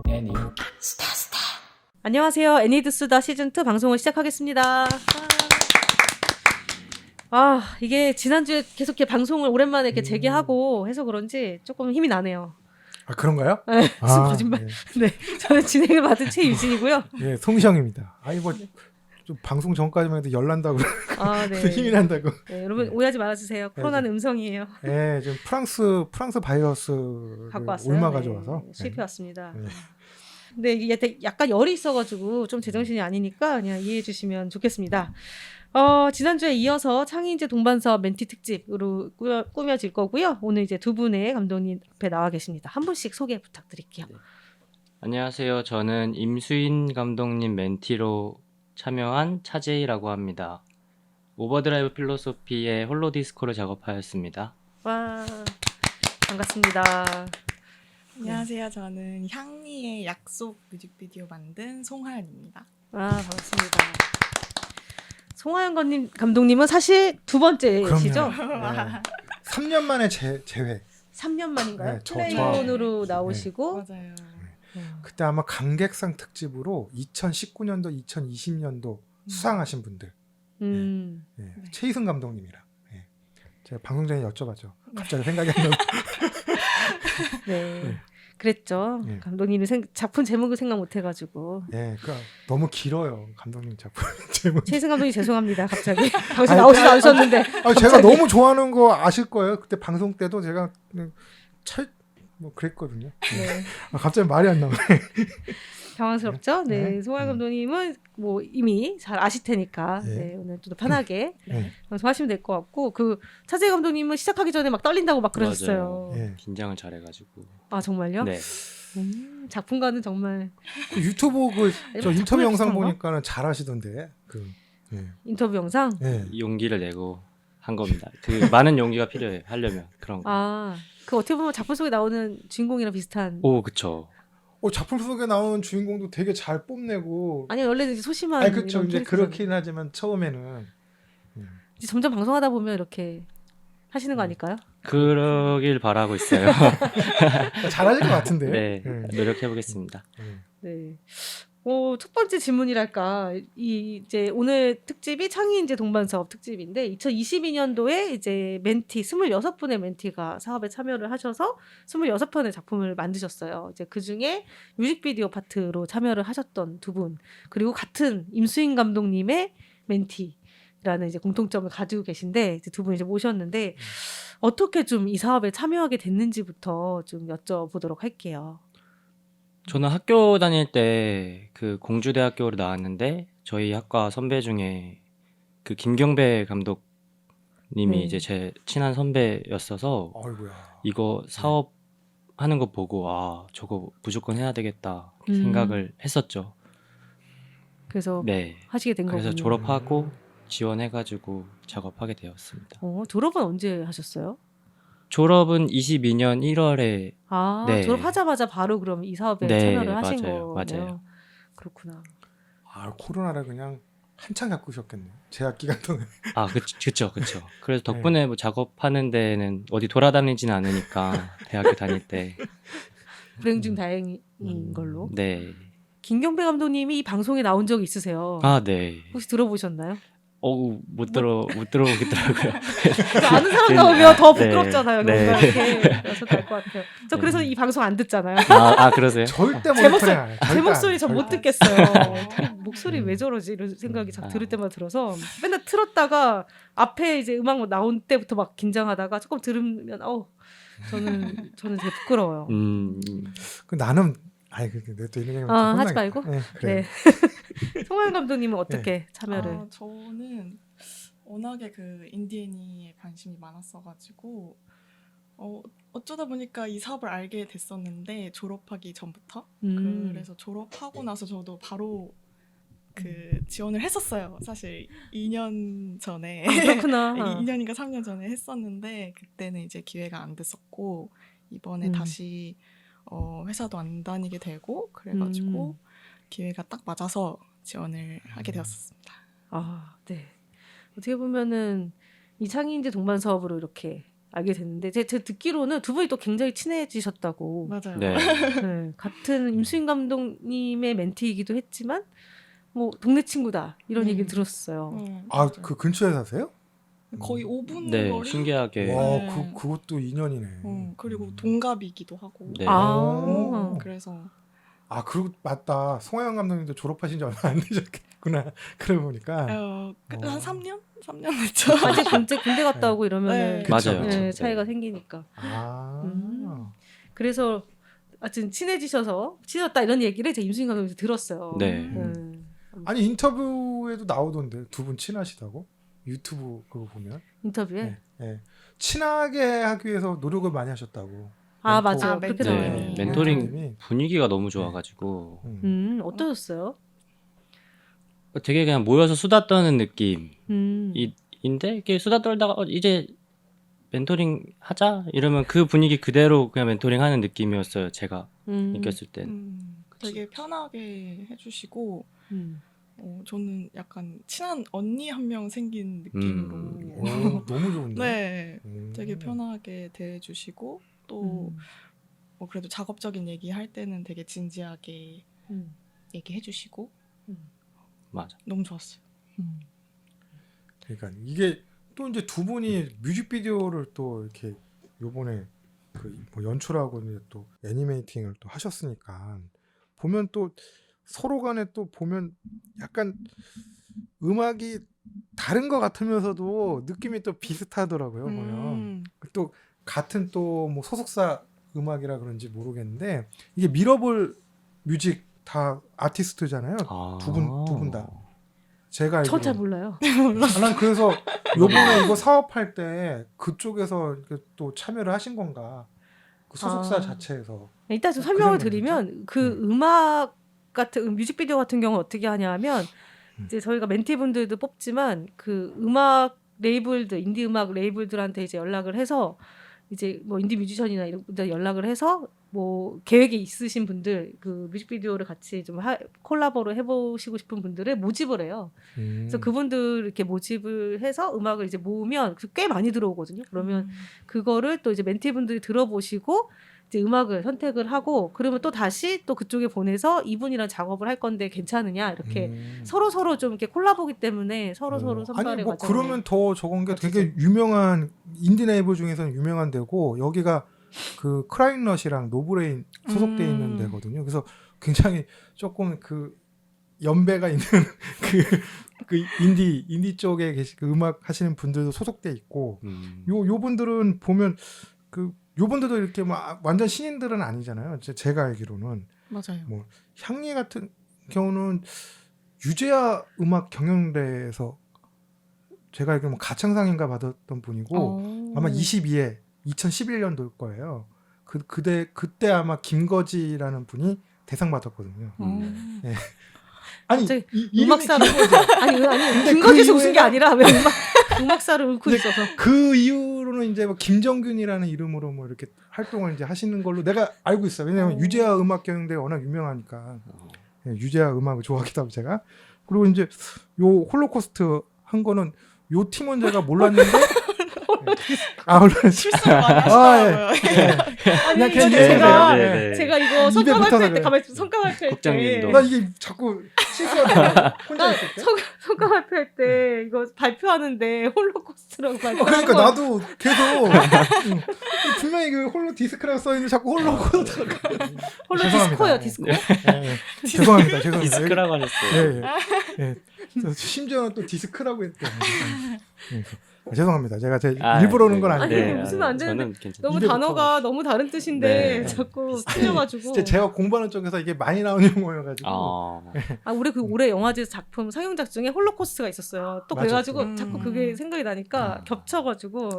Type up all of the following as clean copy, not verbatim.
애니. 안녕하세요. 애니드수다 시즌2 방송을 시작하겠습니다. 이게 지난주에 계속 이렇게 방송을 오랜만에 이렇게 재개하고 해서 그런지 조금 힘이 나네요. 아, 그런가요? 네, 무슨 거짓말. 네, 저는 진행을 맡은 최유진이고요. 네, 송시영입니다. 아니 좀 방송 전까지만 해도 열난다고 네. 힘이 난다고. 네, 여러분 오해하지 말아주세요. 코로나는 음성이에요. 네, 지금 프랑스 바이러스를 갖고 왔어요. 옮아 네, 가져와서 수입해 왔습니다. 네. 근데 이게 약간 열이 있어가지고 좀 제정신이 아니니까 그냥 이해해 주시면 좋겠습니다. 지난주에 이어서 창의인재 동반사업 멘티 특집으로 꾸며질 거고요. 오늘 이제 두 분의 감독님 앞에 나와 계십니다. 한 분씩 소개 부탁드릴게요. 네. 안녕하세요. 저는 임수인 감독님 멘티로 참여한 차제이라고 합니다. 오버드라이브 필로소피의 홀로디스코를 작업하였습니다. 와, 반갑습니다. 안녕하세요. 저는 향리의 약속 뮤직비디오 만든 송하연입니다. 반갑습니다. 송하연 감독님은 사실 두 번째시죠? 네. 3년 만에 재회. 3년 만인가요? 네, 플레이온으로 나오시고 맞아요. 그때 아마 강객상 특집으로 2019년도, 2020년도 수상하신 분들. 네. 네. 최희승 감독님이랑. 네. 제가 방송 전에 여쭤봤죠. 갑자기 생각이 안 나고. 네. 네. 그랬죠. 네. 감독님이 작품 제목을 생각 못 해가지고. 네, 그러니까 너무 길어요. 감독님 작품 제목. 최희승 감독님 죄송합니다. 갑자기 방송 나오지도 않으셨는데. 제가 너무 좋아하는 거 아실 거예요. 그때 방송 때도 제가 뭐 그랬거든요. 네. 갑자기 말이 안 나오네. 당황스럽죠? 네. 네. 송하연 감독님은 뭐 이미 잘 아실 테니까 네, 오늘 좀 더 편하게 네. 방송하시면 될 것 같고 차재 감독님은 시작하기 전에 막 떨린다고 막 그러셨어요. 네. 긴장을 잘해가지고. 아 정말요? 네. 작품과는 정말 그 유튜브 저 인터뷰 작품을 영상 비슷한가? 보니까는 잘하시던데. 인터뷰 영상. 네. 용기를 내고 한 겁니다. 많은 용기가 필요해요. 하려면 그런 거. 그 어떻게 보면 작품 속에 나오는 주인공이랑 비슷한. 오, 그쵸. 작품 속에 나오는 주인공도 되게 잘 뽐내고. 아니 원래는 이제 소심한. 아니 그렇죠. 이런 이제 캐릭터잖아요. 그렇긴 하지만 처음에는 이제 점점 방송하다 보면 이렇게 하시는 거 아닐까요? 그러길 바라고 있어요. 잘하실 것 같은데. 네, 노력해보겠습니다. 네. 첫 번째 질문이랄까. 이제 오늘 특집이 창의인재 동반사업 특집인데 2022년도에 이제 멘티 26분의 멘티가 사업에 참여를 하셔서 26편의 작품을 만드셨어요. 이제 그중에 뮤직비디오 파트로 참여를 하셨던 두 분, 그리고 같은 임수인 감독님의 멘티라는 이제 공통점을 가지고 계신데 이제 두 분 이제 모셨는데 어떻게 좀 이 사업에 참여하게 됐는지부터 좀 여쭤보도록 할게요. 저는 학교 다닐 때 그 공주대학교로 나왔는데 저희 학과 선배 중에 그 김경배 감독님이 이제 제 친한 선배였어서 아이고야. 이거 사업 하는 거 보고 저거 무조건 해야 되겠다 생각을 했었죠. 그래서 네. 하시게 된 거군요. 그래서 졸업하고 지원해가지고 작업하게 되었습니다. 졸업은 언제 하셨어요? 졸업은 22년 1월에 네. 졸업하자마자 바로 그럼 이 사업에 네, 참여를 하신 맞아요, 거네요. 맞아요. 그렇구나. 코로나를 그냥 한창 겪으셨겠네요. 재학 기간 동안. 그쵸. 그래서 덕분에 뭐 작업하는 데는 어디 돌아다니진 않으니까 대학교 다닐 때. 불행 중 다행인 걸로. 네. 김경배 감독님이 이 방송에 나온 적이 있으세요. 네. 혹시 들어보셨나요? 못 들어보겠더라고요. 아는 사람 나오면 더 네. 부끄럽잖아요. 네. 뭔가 이렇게 그래서 될 것 같아요. 저 그래서 이 방송 안 듣잖아요. 그러세요? 절대 제 모니터링 안 해요. 제 목소리 전 못 절대. 듣겠어요. 목소리 왜 저러지 이런 생각이 자꾸 들을 때마다 들어서 맨날 틀었다가 앞에 이제 음악 나온 때부터 막 긴장하다가 조금 들으면 저는 되게 부끄러워요. 나는 내또 이런 얘기 하지 말고. 네, 그래. 네. 송하연 감독님은 어떻게 참여를? 저는 워낙에 그 인디애니에 관심이 많았어가지고 어쩌다 보니까 이 사업을 알게 됐었는데 졸업하기 전부터 그래서 졸업하고 나서 저도 바로 그 지원을 했었어요. 사실 2년 전에 그렇구나. 2년인가 3년 전에 했었는데 그때는 이제 기회가 안 됐었고 이번에 다시 회사도 안 다니게 되고 그래가지고 기회가 딱 맞아서 지원을 하게 되었습니다. 네. 어떻게 보면은 이 창의인재 동반 사업으로 이렇게 알게 됐는데 제 듣기로는 두 분이 또 굉장히 친해지셨다고. 맞아요. 네. 네, 같은 임수인 감독님의 멘티이기도 했지만 뭐 동네 친구다 이런 얘기 들었어요. 아, 그 근처에 사세요? 거의 5분 네, 거리. 신기하게. 와, 네. 그것도 인연이네. 그리고 동갑이기도 하고. 네. 아. 그래서 아, 그리고 맞다. 송하영 감독님도 졸업하신 지 얼마 안 되셨겠구나. 그래 보니까. 한 3년? 3년 됐죠. 아직 군대 갔다 오고 이러면은 네. 맞아요. 네, 네. 차이가 생기니까. 아. 그래서 하여튼 친해졌다 이런 얘기를 제 임수인 감독님한테 들었어요. 네. 아니 인터뷰에도 나오던데 두 분 친하시다고? 유튜브 그거 보면. 인터뷰에. 네. 네. 친하게 하기 위해서 노력을 많이 하셨다고. 아 멘토- 맞아. 아, 그렇게 멘토. 나와요. 네, 네. 멘토링 멘토님이. 분위기가 너무 좋아가지고 어떠셨어요? 되게 그냥 모여서 수다 떠는 느낌인데 음. 이렇게 수다 떨다가 이제 멘토링 하자 이러면 그 분위기 그대로 그냥 멘토링 하는 느낌이었어요. 제가 느꼈을 땐. 되게 편하게 해주시고 음. 저는 약간 친한 언니 한 명 생긴 느낌으로 오, 너무 좋은데. 네, 음. 되게 편하게 대해주시고 또 그래도 작업적인 얘기 할 때는 되게 진지하게 얘기해주시고 맞아. 너무 좋았어요. 그러니까 이게 또 이제 두 분이 뮤직비디오를 또 이렇게 요번에 그뭐 연출하고 이제 또 애니메이팅을 또 하셨으니까 보면 또 서로 간에 또 보면 약간 음악이 다른 것 같으면서도 느낌이 또 비슷하더라고요. 보면 또 같은 또 뭐 소속사 음악이라 그런지 모르겠는데 이게 미러볼 뮤직 다 아티스트잖아요. 두 분 다. 제가 알기로. 전 잘 몰라요. 난 그래서 요번에 이거 사업할 때 그쪽에서 이렇게 또 참여를 하신 건가? 그 소속사 아. 자체에서. 일단 좀 설명을 그 드리면 그 음악 같은 뮤직비디오 같은 경우 어떻게 하냐면 이제 저희가 멘티분들도 뽑지만 그 음악 레이블들 인디 음악 레이블들한테 이제 연락을 해서 이제 뭐 인디 뮤지션이나 이런 분들 연락을 해서 뭐 계획이 있으신 분들 그 뮤직비디오를 같이 좀 콜라보를 해보시고 싶은 분들을 모집을 해요. 그래서 그분들 이렇게 모집을 해서 음악을 이제 모으면 꽤 많이 들어오거든요. 그러면 그거를 또 이제 멘티분들이 들어보시고 이제 음악을 선택을 하고 그러면 또 다시 또 그쪽에 보내서 이분이랑 작업을 할 건데 괜찮으냐 이렇게 서로 좀 이렇게 콜라보기 때문에 서로 선발해 아니 뭐 가지고 그러면 더 적은 게 되게 유명한 인디 레이블 중에서는 유명한 데고 여기가 그 크라잉넛이랑 노브레인 소속돼 있는 데거든요. 그래서 굉장히 조금 그 연배가 있는 그 인디 쪽에 그 음악 하시는 분들도 소속돼 있고 요 분들은 보면 그 요분들도 이렇게 뭐 완전 신인들은 아니잖아요. 제가 알기로는 맞아요. 뭐 향리 같은 경우는 유재하 음악 경연대에서 제가 알기로 뭐 가창상인가 받았던 분이고 아마 22회 2011년도일 거예요. 그때 아마 김거지라는 분이 대상 받았거든요. 네. 아니 음악사를 아니 근데 김거지에서 그 웃은 게 아니라 왜 음악사를 읊고 있어서 그 이후로는 이제 뭐 김정균이라는 이름으로 뭐 이렇게 활동을 이제 하시는 걸로 내가 알고 있어요. 왜냐면 유재하 음악 경연대 워낙 유명하니까 유재하 음악을 좋아하기도 하고 제가 그리고 이제 요 홀로코스트 한 거는 요 팀은 제가 몰랐는데 실수를 많이 하시더라고요. 아니 그냥 제가 이거 입에 성과 붙어서 발표할 때 그래. 가만히 성과 발표할 때 국장님도. 나 이게 자꾸 실수하더라고 혼자 있을 때. 성과 발표할 때 이거 발표하는데 홀로코스트라고 발표. 그러니까 나도 계속 분명히 그 홀로 디스크라고 써 있는데 자꾸 홀로코스트가 홀로 죄송합니다. 디스코요 디스코. 죄송합니다. 디스크라고 하셨어요. 예. 심지어는 또 디스크라고 했대요. 죄송합니다. 제가 아, 일부러는 건 아니, 아니에요. 웃으면 안 되는데. 저는 괜찮아요. 너무 입에 단어가 너무 다른 뜻인데 네. 자꾸 틀려가지고. 진짜 제가 공부하는 쪽에서 이게 많이 나오는 용어여가지고. 우리 그 올해 영화제 작품 상영작 중에 홀로코스트가 있었어요. 또 맞아. 그래가지고 자꾸 그게 생각이 나니까 겹쳐가지고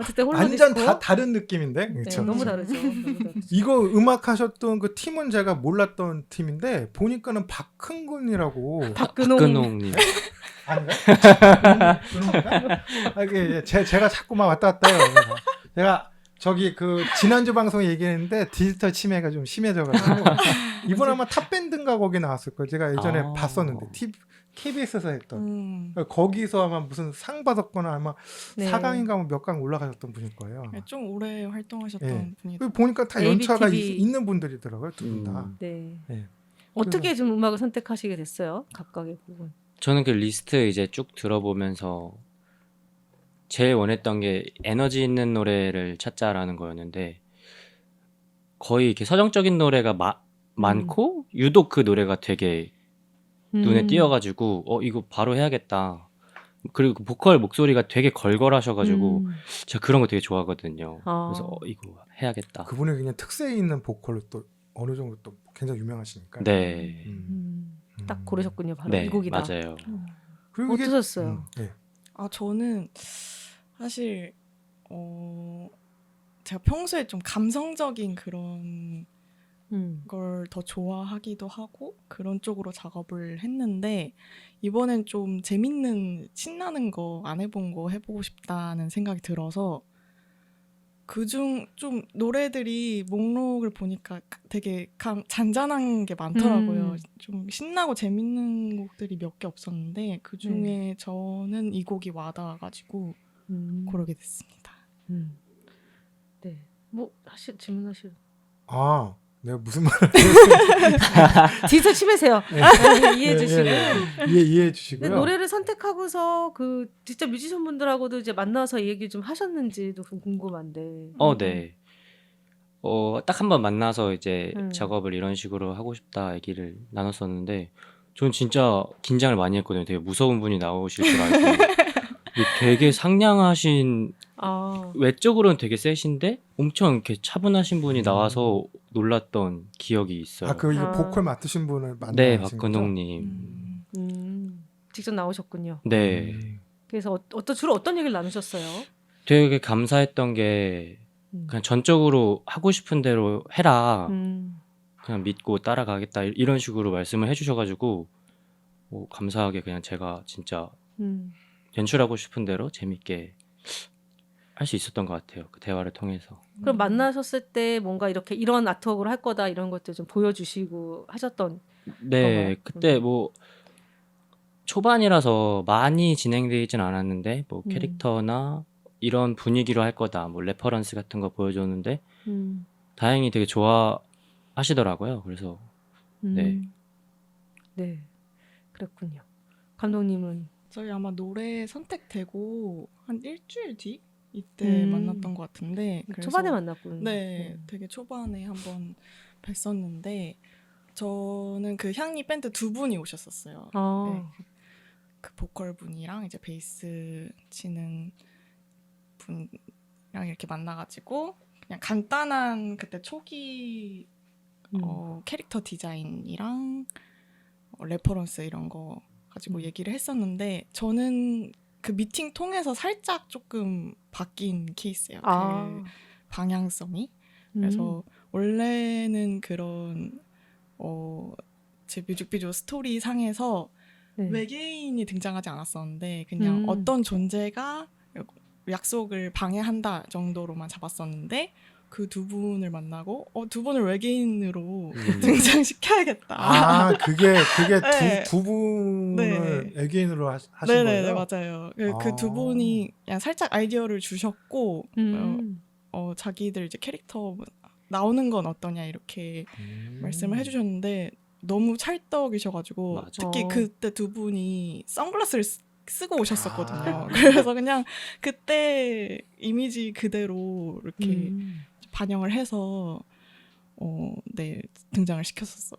어쨌든 홀로 완전 디스코. 다른 느낌인데. 네, 그렇죠? 너무 다르죠. 너무 다르죠. 이거 음악 하셨던 그 팀은 제가 몰랐던 팀인데 보니까는 박흥근이라고. 박근홍님. 아닌가? 이게 제가 자꾸 막 왔다 갔다 해요. 제가 저기 그 지난주 방송에 얘기했는데 디지털 치매가 좀 심해져가지고 이번 아마 탑밴드인가 거기 나왔을 거예요. 제가 예전에 봤었는데 KBS에서 했던 음. 거기서 아마 무슨 상 받았거나 아마 네. 4강인가 몇 강 올라가셨던 분일 거예요. 네, 좀 오래 활동하셨던 예. 분이. 보니까 다 연차가 ABTV. 있는 분들이더라고요, 두 분 다. 네. 예. 어떻게 좀 음악을 선택하시게 됐어요? 각각의 부분. 저는 그 리스트 이제 쭉 들어보면서 제일 원했던 게 에너지 있는 노래를 찾자라는 거였는데 거의 이렇게 서정적인 노래가 많고 유독 그 노래가 되게 눈에 띄어가지고 이거 바로 해야겠다. 그리고 그 보컬 목소리가 되게 걸걸하셔가지고 제가 그런 거 되게 좋아하거든요. 그래서 이거 해야겠다. 그분의 그냥 특색 있는 보컬로 또 어느 정도 또 굉장히 유명하시니까. 네, 딱 고르셨군요. 바로 네, 이 곡이다. 맞아요. 그리고 이게 어떠셨어요? 예. 아, 저는 사실 제가 평소에 좀 감성적인 그런 걸 더 좋아하기도 하고 그런 쪽으로 작업을 했는데 이번엔 좀 재밌는 신나는 거 안 해본 거 해보고 싶다는 생각이 들어서 그중 좀 노래들이 목록을 보니까 되게 잔잔한 게 많더라고요. 좀 신나고 재밌는 곡들이 몇 개 없었는데 그 중에 저는 이 곡이 와닿아가지고 고르게 됐습니다. 네. 뭐 질문하실. 아, 내가 무슨 말을 디지털 치매세요. 이해해 주시고. 이해해 근데 주시고요. 노래를 선택하고서 그 진짜 뮤지션 분들하고도 이제 만나서 이 얘기 좀 하셨는지도 좀 궁금한데. 네. 딱 한 번 만나서 이제 음. 작업을 이런 식으로 하고 싶다 얘기를 나눴었는데 전 진짜 긴장을 많이 했거든요. 되게 무서운 분이 나오실 줄 알고 근데 되게 상냥하신 외적으로는 되게 세신데 엄청 이렇게 차분하신 분이 나와서 놀랐던 기억이 있어요. 이거 보컬 맡으신 분을 만나신 네, 거죠? 박근홍님. 직접 나오셨군요. 네, 그래서 주로 어떤 얘기를 나누셨어요? 되게 감사했던 게 그냥 전적으로 하고 싶은 대로 해라. 그냥 믿고 따라가겠다 이런 식으로 말씀을 해주셔가지고 감사하게 그냥 제가 진짜 연출하고 싶은 대로 재밌게 할 수 있었던 것 같아요. 그 대화를 통해서. 그럼 만나셨을 때 뭔가 이렇게 이런 아트웍으로 할 거다 이런 것들 좀 보여주시고 하셨던 네, 건가요? 그때 뭐 초반이라서 많이 진행되어 있진 않았는데 뭐 캐릭터나 이런 분위기로 할 거다 뭐 레퍼런스 같은 거 보여줬는데 다행히 되게 좋아하시더라고요. 그래서 네. 네. 그렇군요. 감독님은 저희 아마 노래 선택되고 한 일주일 뒤 이때 만났던 것 같은데 그래서 초반에 만났군. 네, 되게 초반에 한번 뵀었는데 저는 그 향리 밴드 두 분이 오셨었어요. 네, 그 보컬 분이랑 이제 베이스 치는 분이랑 이렇게 만나가지고 그냥 간단한 그때 초기 캐릭터 디자인이랑 레퍼런스 이런 거 가지고 얘기를 했었는데 저는 그 미팅 통해서 살짝 조금 바뀐 케이스예요. 그 방향성이. 그래서 원래는 그런 제 뮤직비디오 스토리 상에서 외계인이 등장하지 않았었는데 그냥 어떤 존재가 약속을 방해한다 정도로만 잡았었는데 그 두 분을 만나고 두 분을 외계인으로 등장시켜야겠다. 그게 네. 두 분을 외계인으로 하신 네네, 거예요? 맞아요. 그 두 분이 그냥 살짝 아이디어를 주셨고 자기들 이제 캐릭터 나오는 건 어떠냐 이렇게 말씀을 해주셨는데 너무 찰떡이셔가지고 맞아. 특히 그때 두 분이 선글라스를 쓰고 오셨었거든요. 그래서 그냥 그때 이미지 그대로 이렇게 반영을 해서 네, 등장을 시켰어요.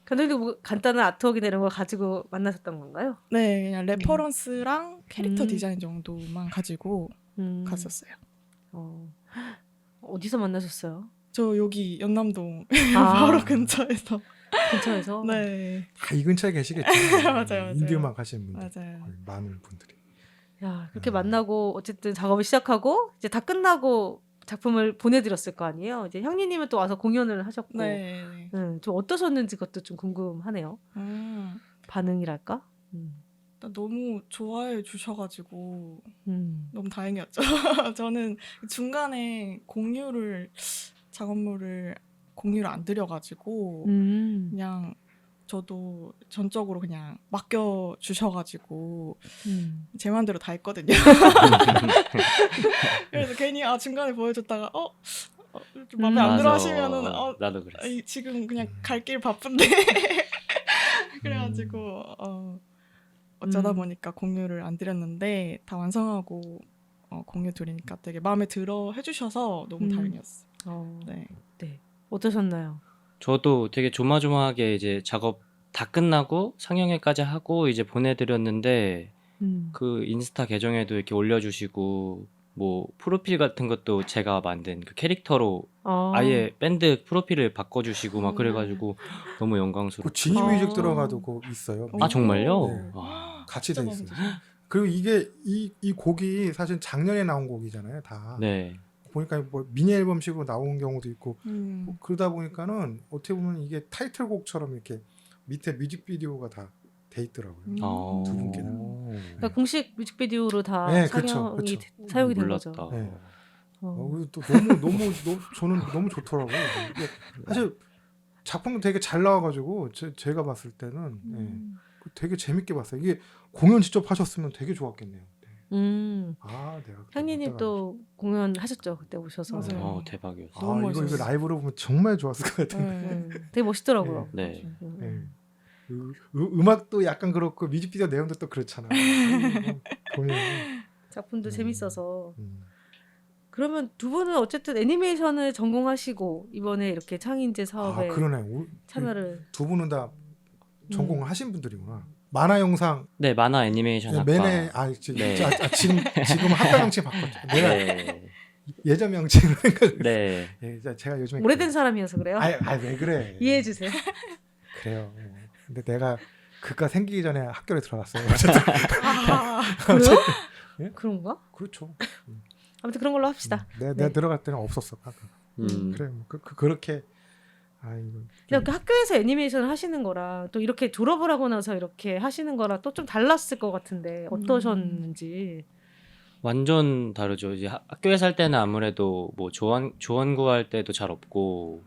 감독님도 뭐 간단한 아트웍이나 이런 걸 가지고 만나셨던 건가요? 네, 그냥 레퍼런스랑 캐릭터 디자인 정도만 가지고 갔었어요. 어디서 만나셨어요? 저 여기 연남동 바로 근처에서. 근처에서? 네. 다 이 근처에 계시겠죠. 맞아요. 인디 음악 하시는 분들. 맞아요. 거의 많은 분들이. 야, 그렇게 만나고 어쨌든 작업을 시작하고 이제 다 끝나고 작품을 보내드렸을 거 아니에요. 이제 향리님은 또 와서 공연을 하셨고, 네. 좀 어떠셨는지 그것도 좀 궁금하네요. 반응이랄까? 너무 좋아해 주셔가지고 너무 다행이었죠. 저는 중간에 작업물을 공유를 안 드려가지고 그냥 저도 전적으로 그냥 맡겨 주셔가지고 제 마음대로 다 했거든요. 그래서 괜히 중간에 보여줬다가 좀 마음에 안 들어 하시면은 나도 그랬어. 지금 그냥 갈 길 바쁜데 그래가지고 어쩌다 보니까 공유를 안 드렸는데 다 완성하고 공유 드리니까 되게 마음에 들어 해주셔서 너무 다행이었어요. 네. 네. 어떠셨나요? 저도 되게 조마조마하게 이제 작업 다 끝나고 상영회까지 하고 이제 보내드렸는데 그 인스타 계정에도 이렇게 올려주시고 뭐 프로필 같은 것도 제가 만든 그 캐릭터로 아예 밴드 프로필을 바꿔주시고 막 그래가지고 너무 그 영광스럽고. 지니 뮤직 들어가도 그 있어요. 아 정말요? 네. 아, 같이 돼 진짜 있어요. 마음에 그리고 이게 이 곡이 사실 작년에 나온 곡이잖아요. 다 네. 보니까 뭐 미니 앨범식으로 나온 경우도 있고 뭐 음. 그러다 보니까는 어떻게 보면 이게 타이틀곡처럼 이렇게 밑에 뮤직비디오가 다 돼 있더라고요. 두 분께는. 그러니까 공식 뮤직비디오로 다 네, 사용이 그쵸. 사용이 된 몰랐다. 거죠. 네. 어. 그리고 또 너무 저는 너무 좋더라고요. 이게 사실 작품도 되게 잘 나와가지고 제가 봤을 때는 되게 재밌게 봤어요. 이게 공연 직접 하셨으면 되게 좋았겠네요. 네. 내가 그때 향리님 못 또 공연하셨죠 그때 오셔서. 맞아요. 대박이었어. 너무 이거 멋있었어요. 라이브로 보면 정말 좋았을 것 같은데. 되게 멋있더라고요. 네. 네. 음악도 약간 그렇고 뮤직비디오 내용도 또 그렇잖아. 보면 작품도 재밌어서. 음. 그러면 두 분은 어쨌든 애니메이션을 전공하시고 이번에 이렇게 창인제 사업에 그러네. 참여를. 두 분은 다 전공을 하신 분들이구나. 만화 영상 네, 만화 애니메이션 학과. 매네 네. 지금 학과 명칭 바꿨죠. 내가 네. 예전 명칭을 네. 제가 요즘에 오래된 사람이어서 그래요. 왜 그래? 이해해 주세요. 그래요. 근데 내가 그가 생기기 전에 학교에 들어갔어요. 그래요? 예? 그런가? 그렇죠. 아무튼 그런 걸로 합시다. 내가 들어갈 때는 없었어. 그래, 뭐 그렇게. 이거 근데 그 학교에서 애니메이션을 하시는 거랑 또 이렇게 졸업을 하고 나서 이렇게 하시는 거랑 또 좀 달랐을 것 같은데 어떠셨는지. 완전 다르죠. 이제 학교에서 할 때는 아무래도 뭐 조언 구할 때도 잘 없고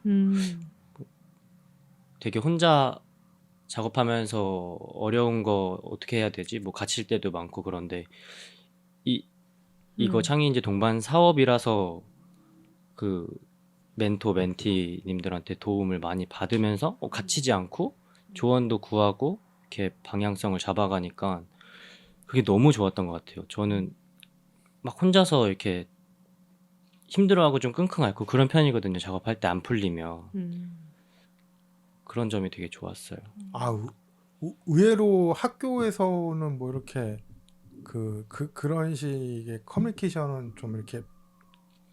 되게 혼자 작업하면서 어려운 거 어떻게 해야 되지? 뭐 갇힐 때도 많고 그런데 이거 창의 이제 동반 사업이라서 그 멘토 멘티님들한테 도움을 많이 받으면서 갇히지 않고 조언도 구하고 이렇게 방향성을 잡아가니까 그게 너무 좋았던 것 같아요. 저는 막 혼자서 이렇게 힘들어하고 좀 끙끙 앓고 그런 편이거든요. 작업할 때 안 풀리면. 그런 점이 되게 좋았어요. 의외로 학교에서는 뭐 이렇게 그런 식의 커뮤니케이션은 좀 이렇게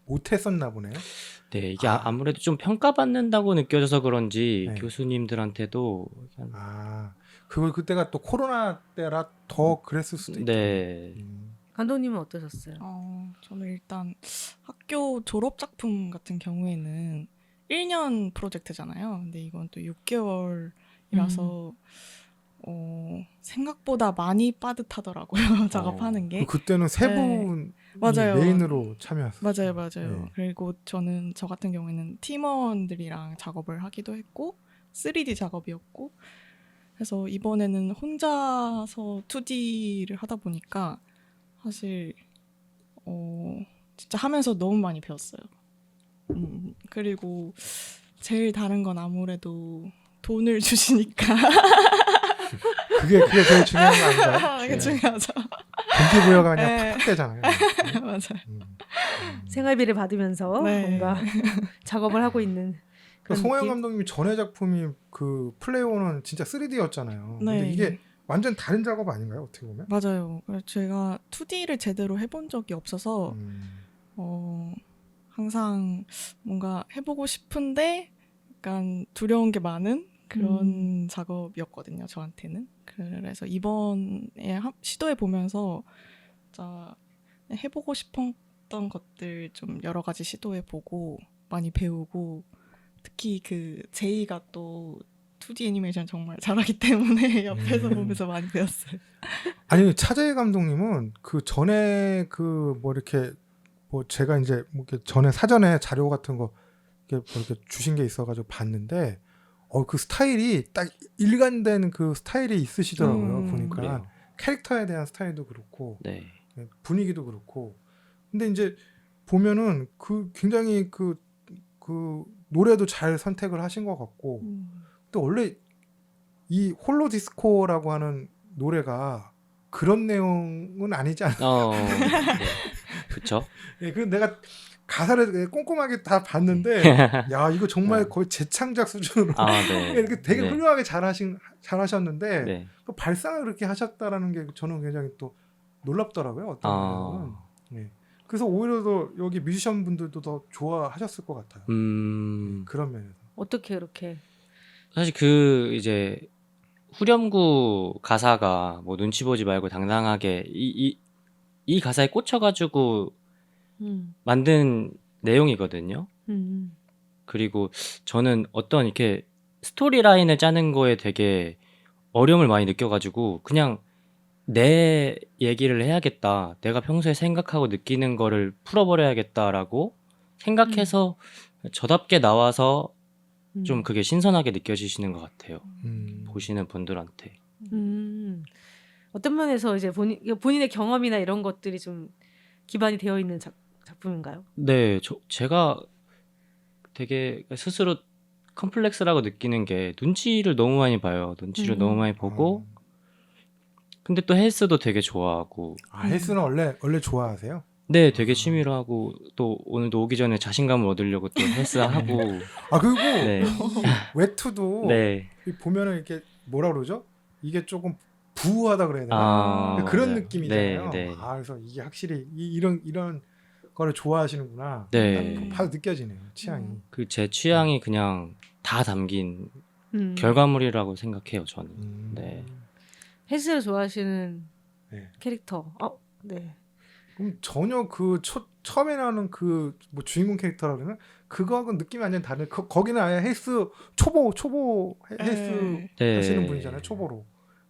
못했었나 보네요. 네, 이게 아무래도 좀 평가받는다고 느껴져서 그런지 네. 교수님들한테도 그걸 그때가 또 코로나 때라 더 그랬을 수도 있죠. 네. 감독님은 어떠셨어요? 저는 일단 학교 졸업 작품 같은 경우에는 1년 프로젝트잖아요. 근데 이건 또 6개월이라서 생각보다 많이 빠듯하더라고요. 작업하는 게. 그때는 세 분 맞아요. 메인으로 참여했어요. 맞아요. 네. 그리고 저 같은 경우에는 팀원들이랑 작업을 하기도 했고 3D 작업이었고 그래서 이번에는 혼자서 2D를 하다 보니까 사실 진짜 하면서 너무 많이 배웠어요. 그리고 제일 다른 건 amu래도 돈을 주시니까 그게 제일 중요한 거 아닌가요? 그게 중요하죠. 동기부여가 그냥 네. 팍팍 되잖아요. 맞아요. 생활비를 받으면서 네. 뭔가 작업을 하고 있는 그런 송하영 느낌? 감독님이 전에 작품이 그 플레이오는 진짜 3D였잖아요. 근데 네. 이게 완전 다른 작업 아닌가요? 어떻게 보면? 맞아요. 그래서 제가 2D를 제대로 해본 적이 없어서 항상 뭔가 해보고 싶은데 약간 두려운 게 많은 그런 작업이었거든요. 저한테는. 그래서 이번에 시도해 보면서 진짜 해보고 싶었던 것들 좀 여러 가지 시도해 보고 많이 배우고 특히 그 제이가 또 2D 애니메이션 정말 잘하기 때문에 옆에서 보면서 많이 배웠어요. 아니 차재희 감독님은 그 전에 그 뭐 이렇게 뭐 제가 이제 뭐 이렇게 전에 사전에 자료 같은 거 이렇게 주신 게 있어가지고 봤는데 그 스타일이 딱 일관된 그 스타일이 있으시더라고요. 보니까 그래요. 캐릭터에 대한 스타일도 그렇고 네. 분위기도 그렇고. 근데 이제 보면은 그 굉장히 그 노래도 잘 선택을 하신 것 같고 또 원래 이 홀로 디스코라고 하는 노래가 그런 내용은 아니지 않나? 네. 그쵸? 예, 그 내가 가사를 꼼꼼하게 다 봤는데 야 이거 정말 거의 재창작 수준으로 네. 이렇게 되게 네. 훌륭하게 잘하셨는데 네. 그 발상을 그렇게 하셨다라는 게 저는 굉장히 또 놀랍더라고요. 어떤 면에서는. 예. 그래서 오히려 더 여기 뮤지션 분들도 더 좋아하셨을 것 같아요. 그런 면에서. 어떻게 이렇게 사실 이제 후렴구 가사가 뭐 눈치 보지 말고 당당하게 이 가사에 꽂혀가지고 만든 내용이거든요. 그리고 저는 어떤 이렇게 스토리 라인을 짜는 거에 되게 어려움을 많이 느껴가지고 그냥 내 얘기를 해야겠다. 내가 평소에 생각하고 느끼는 거를 풀어버려야겠다라고 생각해서 저답게 나와서 좀 그게 신선하게 느껴지시는 것 같아요. 보시는 분들한테. 어떤 면에서 이제 본인의 경험이나 이런 것들이 좀 기반이 되어 있는 작품인가요? 네, 제가 되게 스스로 컴플렉스라고 느끼는 게 눈치를 너무 많이 봐요. 눈치를 너무 많이 보고 근데 또 헬스도 되게 좋아하고 헬스는 원래 좋아하세요? 네, 되게 취미로 하고 또 오늘도 오기 전에 자신감을 얻으려고 또 헬스하고 그리고 네. 외투도 네. 보면은 이렇게 뭐라 그러죠? 이게 조금 부우하다 그래야 되나? 그런 네. 느낌이잖아요. 네. 그래서 이게 확실히 이런 거를 좋아하시는구나. 네. 딱 봐도 느껴지네요. 취향이. 그 제 취향이 그냥 다 담긴 결과물이라고 생각해요, 저는. 네. 헬스를 좋아하시는 네. 캐릭터. 네. 그럼 전혀 처음에 나오는 뭐 주인공 캐릭터라 그러면 그거하고는 느낌이 완전 다른. 거기는 아예 헬스 초보 헬스 네. 하시는 분이잖아요. 초보로.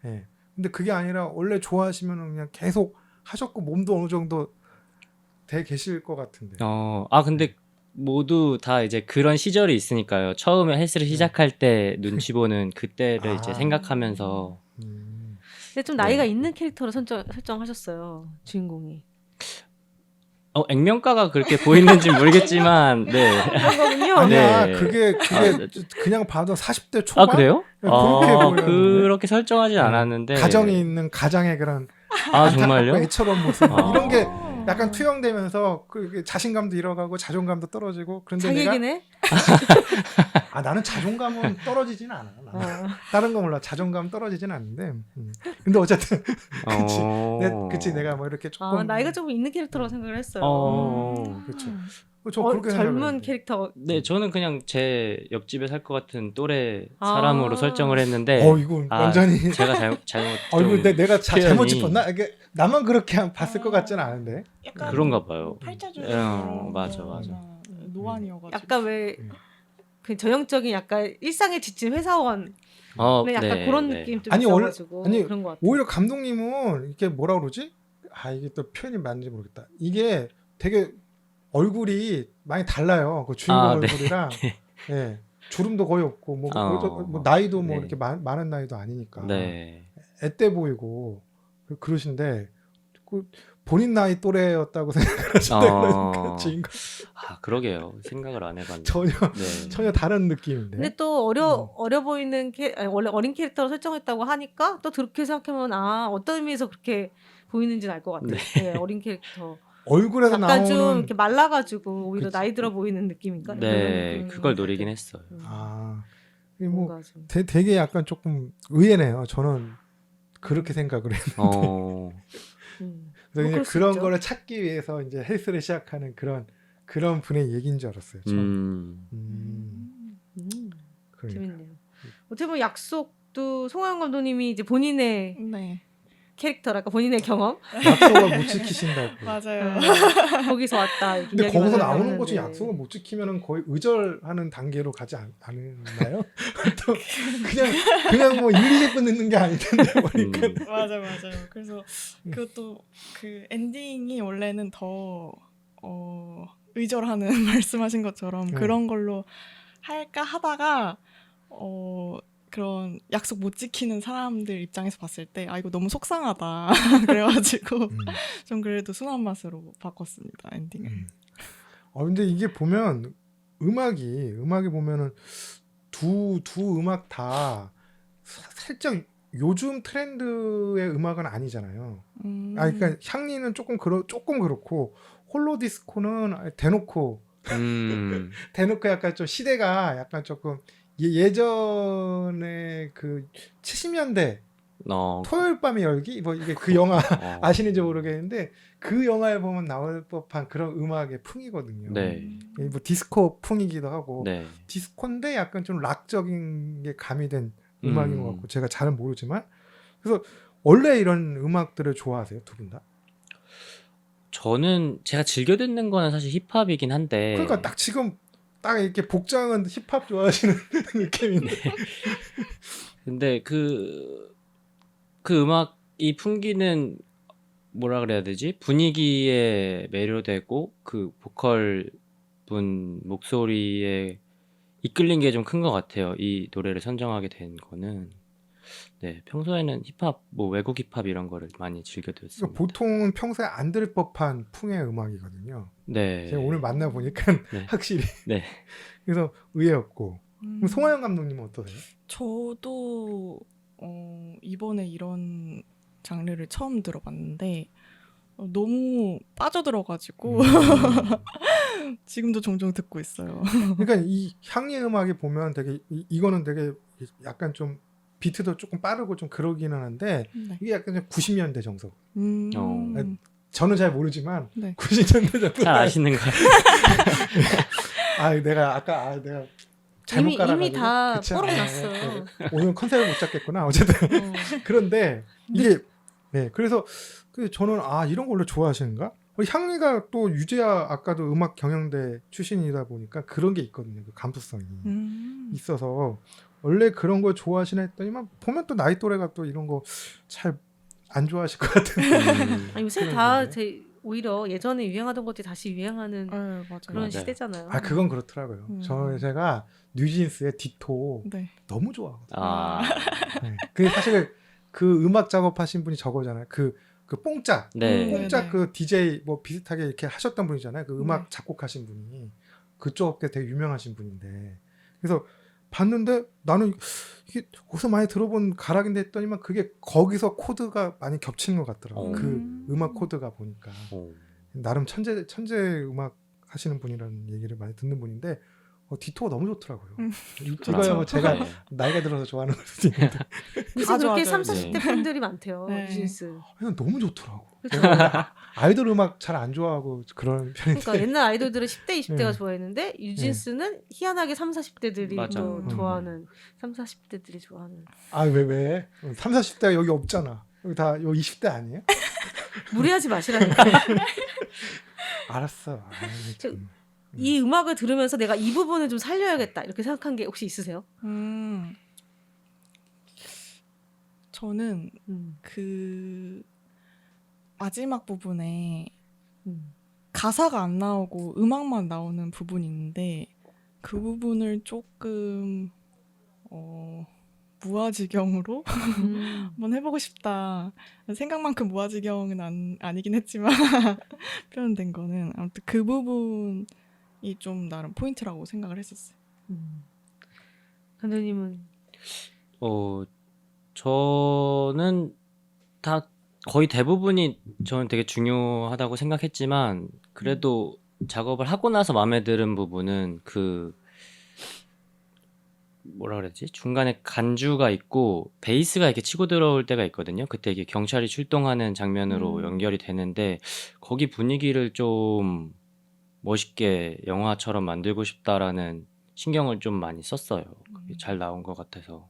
예. 근데 그게 아니라 원래 좋아하시면 그냥 계속 하셨고 몸도 어느 정도 돼 계실 것 같은데. 근데 모두 다 이제 그런 시절이 있으니까요. 처음에 헬스를 시작할 때 눈치 보는 그때를 이제 생각하면서 근데 좀 나이가 있는 캐릭터로 설정하셨어요. 주인공이. 액면가가 그렇게 보이는지 모르겠지만 네. 그런 거군요. 아니야. 네. 그게 그냥 봐도 40대 초반? 그래요? 그렇게 보이는데. 그렇게 설정하진 않았는데 가정이 있는 가장의 그런 정말요? 애처로운 모습 이런 게 약간 투영되면서 그 자신감도 잃어가고 자존감도 떨어지고 그런데 자기 내가 얘기네? 나는 자존감은 떨어지진 않아. 나는. 다른 거 몰라. 자존감 떨어지진 않는데. 근데 어쨌든 그치 내가 뭐 이렇게 조금 나이가 조금 있는 캐릭터라고 생각을 했어요. 그렇죠. 저 그렇게 젊은 생각을 캐릭터. 네, 저는 그냥 제 옆집에 살 것 같은 또래 사람으로 설정을 했는데 이거 완전히 제가 잘못 이거 내가 잘못 표현이. 짚었나? 이게 나만 그렇게 봤을 것 같지는 않은데. 약간 그런가 봐요. 팔자주 맞아. 노안이어가지고 약간 왜 그 전형적인 약간 일상에 지친 회사원. 네, 약간 그런 느낌 좀 있어가지고 그런 것 같아요. 오히려 감독님은 이게 뭐라 그러지? 이게 또 표현이 맞는지 모르겠다. 이게 되게 얼굴이 많이 달라요. 그 주인공 얼굴이랑 예, 주름도 거의 없고 뭐 나이도 뭐 이렇게 많은 나이도 아니니까 앳돼 보이고 그러신데 본인 나이 또래였다고 생각을 하셨다 그러니까 주인공 그러게요. 생각을 안 해봤는데 전혀 다른 느낌인데. 근데 또 어려 보이는 원래 어린 캐릭터로 설정했다고 하니까 또 그렇게 생각하면 어떤 의미에서 그렇게 보이는지는 알 것 같아요. 네, 어린 캐릭터. 얼굴에서 약간 나오는 좀 이렇게 말라가지고 오히려 나이 들어 보이는 느낌인가? 네, 그걸 노리긴 했어요. 뭐 되게 약간 조금 의외네요. 저는 그렇게 생각을 했는데. 그래서 뭐 그런 거를 찾기 위해서 이제 헬스를 시작하는 그런 분의 얘기인 줄 알았어요. 재밌네요. 어떻게 보면 약속도 송하영 감독님이 이제 본인의 캐릭터랄까 본인의 경험 약속을 못 지키신다고. 맞아요. 거기서 왔다. 근데 거기서 나오는 거죠. 약속을 못 지키면은 거의 의절하는 단계로 가지 않나요? 또 그냥 뭐 1, 20분 늦는 게 아닐 텐데 보니까. 맞아요. 그래서 그것도 그 엔딩이 원래는 더 의절하는 말씀하신 것처럼 네. 그런 걸로 할까 하다가 그런 약속 못 지키는 사람들 입장에서 봤을 때 아 이거 너무 속상하다 그래가지고 좀 그래도 순한 맛으로 바꿨습니다 엔딩을. 근데 이게 보면 음악이 보면은 두 음악 다 살짝 요즘 트렌드의 음악은 아니잖아요. 그러니까 향리는 조금 그렇고 홀로 디스코는 대놓고 약간 좀 시대가 약간 조금 예전에 그 70년대 토요일 밤의 열기 뭐 이게 그 영화 아시는지 모르겠는데 그 영화에 보면 나올 법한 그런 음악의 풍이거든요. 네. 뭐 디스코 풍이기도 하고 네. 디스코인데 약간 좀 락적인 게 가미된 음악인 것 같고 제가 잘은 모르지만 그래서 원래 이런 음악들을 좋아하세요 두 분 다? 저는 제가 즐겨 듣는 거는 사실 힙합이긴 한데 그러니까 딱 지금 딱 이렇게 복장은 힙합 좋아하시는 느낌인데 근데 그 음악이 풍기는 뭐라 그래야 되지? 분위기에 매료되고 그 보컬 분 목소리에 이끌린 게 좀 큰 것 같아요. 이 노래를 선정하게 된 거는. 네, 평소에는 힙합, 뭐 외국 힙합 이런 거를 많이 즐겨 그러니까 듣습니다. 보통은 평소에 안 들을 법한 풍의 음악이거든요. 네. 제가 오늘 만나보니까 네. 확실히 네. 그래서 의외였고 그럼 송하영 감독님은 어떠세요? 저도 이번에 이런 장르를 처음 들어봤는데 너무 빠져들어가지고 지금도 종종 듣고 있어요. 그러니까 이 향리 음악이 보면 되게 이거는 되게 약간 좀 비트도 조금 빠르고 좀 그러기는 하는데 네. 이게 약간 좀 90년대 정서. 음. 저는 잘 모르지만 네. 90년대 정서. 잘 아시는 거 내가 잘못 깔아가지고 이미 다 그치? 뽀록 났어. 오늘 컨셉을 못 잡겠구나. 어쨌든 그런데 이게 그래서 저는 이런 걸 원래 좋아하시는가? 향리가 또 유재하 아까도 음악 경영대 출신이다 보니까 그런 게 있거든요. 그 감수성이 있어서 원래 그런 걸 좋아하시나 했더니만 보면 또 나이 또래가 또 이런 거 잘 안 좋아하실 것 같은. 아니, 요새 그런 다 건데. 오히려 예전에 유행하던 것들이 다시 유행하는 맞아요. 그런 맞아요. 시대잖아요. 그건 그렇더라고요. 제가 뉴진스의 디토 네. 너무 좋아하거든요. 아, 그 사실 그 음악 작업하신 분이 저거잖아요. 그 뽕짝, 네. 뽕짝 네네. 그 DJ 뭐 비슷하게 이렇게 하셨던 분이잖아요. 그 음악 네. 작곡하신 분이 그쪽 업계 되게 유명하신 분인데 그래서 봤는데 나는 이게 어디서 많이 들어본 가락인데 했더니만 그게 거기서 코드가 많이 겹치는 것 같더라고요. 그 음악 코드가 보니까 나름 천재 음악 하시는 분이라는 얘기를 많이 듣는 분인데 디토가 너무 좋더라고요. 이거야 뭐 제가 네. 나이가 들어서 좋아하는 걸 수도 있는데 요새 맞아, 그렇게 맞아요. 30, 40대 네. 팬들이 많대요. 네. 뉴진스. 그냥 너무 좋더라고. 그쵸? 내가 아이돌 음악 잘 안 좋아하고 그런 편인데 그러니까 옛날 아이돌들은 10대, 20대가 네. 좋아했는데 뉴진스는 희한하게 30, 40대들이 맞아. 또 좋아하는 30, 40대들이 좋아하는 왜? 3, 40대가 여기 없잖아. 여기 다 여기 20대 아니에요? 무리하지 마시라니까. 알았어. 참. 이 음악을 들으면서 내가 이 부분을 좀 살려야겠다 이렇게 생각한 게 혹시 있으세요? 저는 그 마지막 부분에 가사가 안 나오고 음악만 나오는 부분이 있는데 그 부분을 조금 무아지경으로 한번 해보고 싶다. 생각만큼 무아지경은 아니긴 했지만 표현된 거는 아무튼 그 부분이 좀 나름 포인트라고 생각을 했었어요. 감독님은 저는 다 거의 대부분이 저는 되게 중요하다고 생각했지만 그래도 작업을 하고 나서 마음에 드는 부분은 그 뭐라 그랬지? 중간에 간주가 있고 베이스가 이렇게 치고 들어올 때가 있거든요. 그때 이게 경찰이 출동하는 장면으로 연결이 되는데 거기 분위기를 좀 멋있게 영화처럼 만들고 싶다라는 신경을 좀 많이 썼어요. 그게 잘 나온 것 같아서.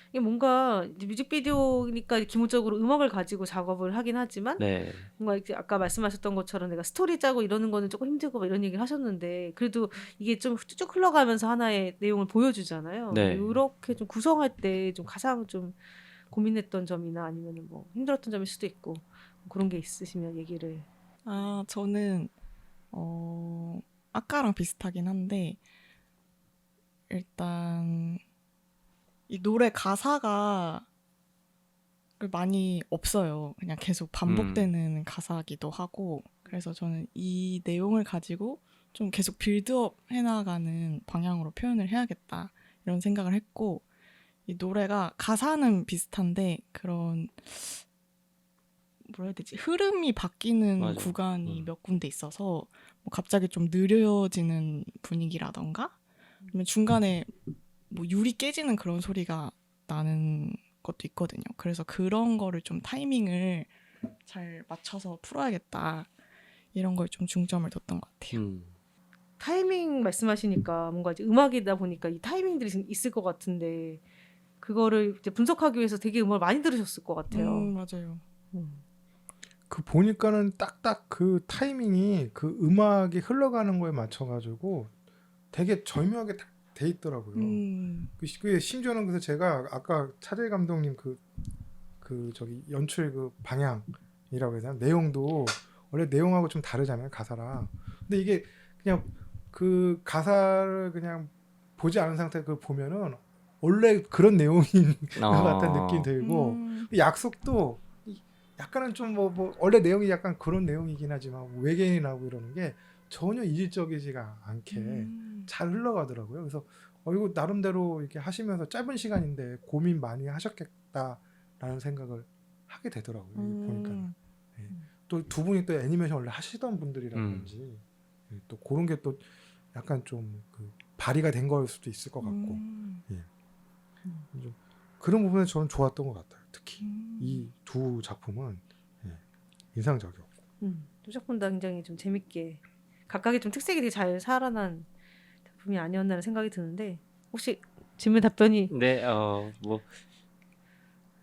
이게 뭔가 이제 뮤직비디오니까 기본적으로 음악을 가지고 작업을 하긴 하지만 네. 뭔가 이제 아까 말씀하셨던 것처럼 내가 스토리 짜고 이러는 거는 조금 힘들고 막 이런 얘기를 하셨는데 그래도 이게 좀 쭉 흘러가면서 하나의 내용을 보여주잖아요. 네. 이렇게 좀 구성할 때 좀 가장 좀 고민했던 점이나 아니면 뭐 힘들었던 점일 수도 있고 그런 게 있으시면 얘기를. 저는 아까랑 비슷하긴 한데 일단 이 노래 가사가 많이 없어요. 그냥 계속 반복되는 가사기도 하고 그래서 저는 이 내용을 가지고 좀 계속 빌드업 해나가는 방향으로 표현을 해야겠다 이런 생각을 했고 이 노래가 가사는 비슷한데 그런 뭐라 해야 되지? 흐름이 바뀌는 맞아. 구간이 몇 군데 있어서 뭐 갑자기 좀 느려지는 분위기라던가 아니면 중간에 뭐 유리 깨지는 그런 소리가 나는 것도 있거든요. 그래서 그런 거를 좀 타이밍을 잘 맞춰서 풀어야겠다. 이런 거에 좀 중점을 뒀던 것 같아요. 타이밍 말씀하시니까 뭔가 이제 음악이다 보니까 이 타이밍들이 지금 있을 것 같은데 그거를 이제 분석하기 위해서 되게 음악을 많이 들으셨을 것 같아요. 맞아요. 그 보니까는 딱딱 그 타이밍이 그 음악이 흘러가는 거에 맞춰가지고 되게 절묘하게 딱 돼 있더라고요. 그 심지어는 그래서 제가 아까 차재 감독님 그 저기 연출 그 방향이라고 해야 되나 내용도 원래 내용하고 좀 다르잖아요 가사랑. 근데 이게 그냥 그 가사를 그냥 보지 않은 상태에 그 보면은 원래 그런 내용인 것 같다는 느낌이 들고 약속도 약간은 좀 뭐 원래 내용이 약간 그런 내용이긴 하지만 외계인이 나오고 이러는 게 전혀 이질적이지가 않게 잘 흘러가더라고요. 그래서 이거 나름대로 이렇게 하시면서 짧은 시간인데 고민 많이 하셨겠다라는 생각을 하게 되더라고요. 보니까 네. 또 두 분이 또 애니메이션 원래 하시던 분들이라 그런지 네. 또 그런 게 또 약간 좀 그 발휘가 된 걸 수도 있을 것 같고 예. 좀 그런 부분에 저는 좋았던 것 같아요. 특히 이 두 작품은 예. 인상적이었고 두 작품 다 굉장히 좀 재밌게 각각의 좀 특색이 되게 잘 살아난 작품이 아니었나라는 생각이 드는데 혹시 질문 답변이 네, 뭐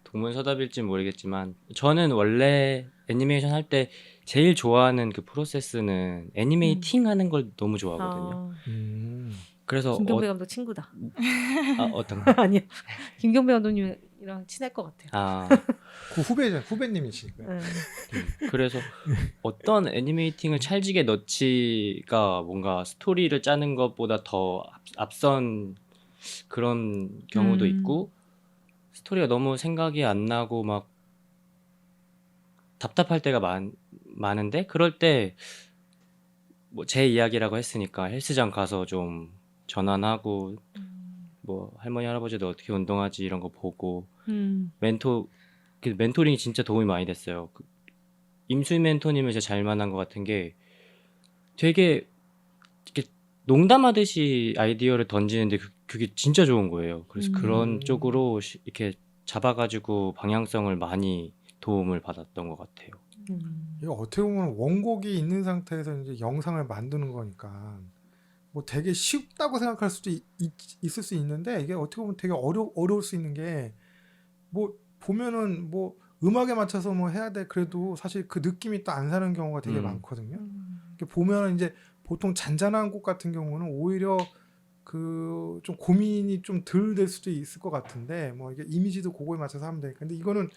동문서답일진 모르겠지만 저는 원래 애니메이션 할 때 제일 좋아하는 그 프로세스는 애니메이팅 하는 걸 너무 좋아하거든요. 그래서 김경배 감독 친구다. 어떤 거? 아니요. 김경배 감독님이랑 친할 것 같아요. 그 후배님이시니까 그래서 어떤 애니메이팅을 찰지게 넣지가 뭔가 스토리를 짜는 것보다 더 앞선 그런 경우도 있고 스토리가 너무 생각이 안 나고 막 답답할 때가 많은데 그럴 때 뭐 제 이야기라고 했으니까 헬스장 가서 좀 전환하고 뭐 할머니 할아버지도 어떻게 운동하지 이런 거 보고 멘토링이 진짜 도움이 많이 됐어요. 임수인 멘토님을 진짜 잘 만난 것 같은 게 되게 이렇게 농담하듯이 아이디어를 던지는데 그게 진짜 좋은 거예요. 그래서 그런 쪽으로 이렇게 잡아가지고 방향성을 많이 도움을 받았던 것 같아요. 이거 어떻게 보면 원곡이 있는 상태에서 이제 영상을 만드는 거니까 뭐 되게 쉽다고 생각할 수도 있을 수 있는데 이게 어떻게 보면 되게 어려울 수 있는 게 뭐 보면은 뭐 음악에 맞춰서 뭐 해야 돼 그래도 사실 그 느낌이 또 안 사는 경우가 되게 많거든요. 이렇게 보면은 이제 보통 잔잔한 곡 같은 경우는 오히려 그 좀 고민이 좀 덜 될 수도 있을 것 같은데 뭐 이게 이미지도 그거에 맞춰서 하면 되니까 근데 이거는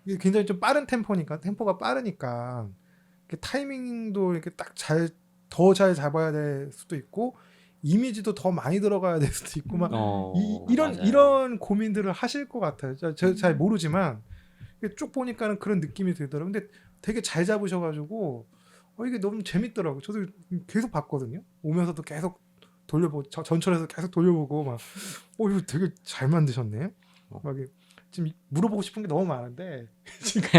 이게 굉장히 좀 빠른 템포가 빠르니까 타이밍도 이렇게 딱 더 잘 잡아야 될 수도 있고 이미지도 더 많이 들어가야 될 수도 있고 막 이런 고민들을 하실 것 같아요. 저 잘 모르지만 쭉 보니까는 그런 느낌이 들더라고요. 근데 되게 잘 잡으셔가지고 이게 너무 재밌더라고요. 저도 계속 봤거든요. 오면서도 계속 돌려보고 전철에서 계속 돌려보고 막 이거 되게 잘 만드셨네. 막 지금 물어보고 싶은 게 너무 많은데 지금